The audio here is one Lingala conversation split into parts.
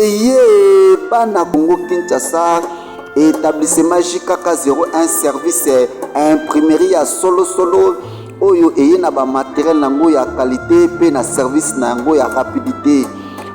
Eye bana Congo Kinshasa, établissement JKK 01 service imprimerie ya solo oyo eye na ba matériel nango ya qualité pe na service nango ya rapidité.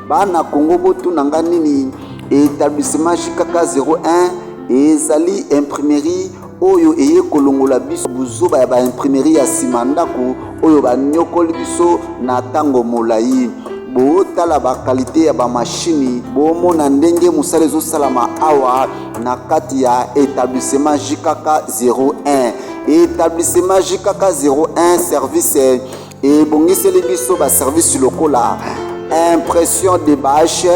Bana Congo botu nanga nini établissement JKK 01 ezali imprimerie oyo eye kolongola biso buzuba ya ba imprimerie ya simandako oyo ba nyokoli biso na tango molai. Botala ba qualité ya ba machine bomona ndenge musala ezosalama awa na kati ya établissement JKK 01. Établissement JKK 01 service ebongiseli biso ba service lokola impression de bâche,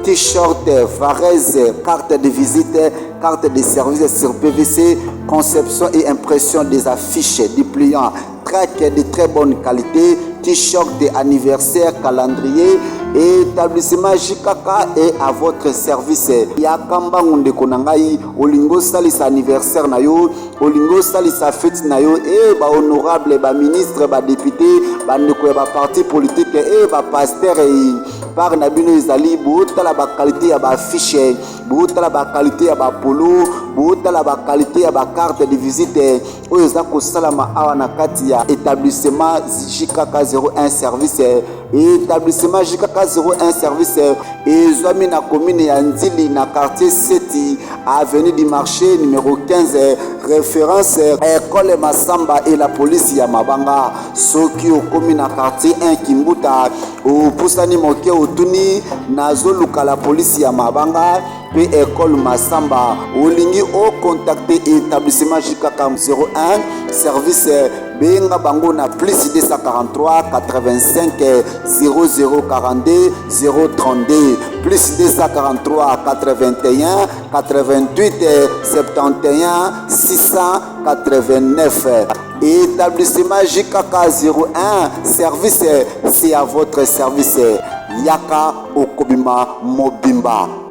t-shirt, varese, carte de visite, carte de service sur PVC, conception et impression des affiches, dépliants, track de très bonne qualité, t-shirt d'anniversaire, calendrier. Établissement JKK est à votre service. Yakamba ngonde konangai olingo salisa anniversaire na yo, olingo salisa fête na yo et ba honorable ba ministre ba député ba ndeko ba parti politique et ba pasteur par nabino ezali botala ba qualité ya ba affiche, botala ba qualité ya ba polo, botala ba qualité ya ba carte de visite oyo za ko salama awa na kati ya établissement JKK 01 service. Établissement JKK 01 service ezwami na commune ya Ndili na quartier 7 avenue du marché numéro 15 référence école Masamba et la police ya Mabanga. Soki okomi na quartier 1 Kimbuta opusani moke otuni nazoluka la police ya Mabanga pe école Masamba olingi o contacter établissement JKK 01 service benga bango na plus 243 85 0042 032 plus 243 81 88 71 689. Établissement JKK 01 service, c'est à votre service. Yaka Okobima Mobimba.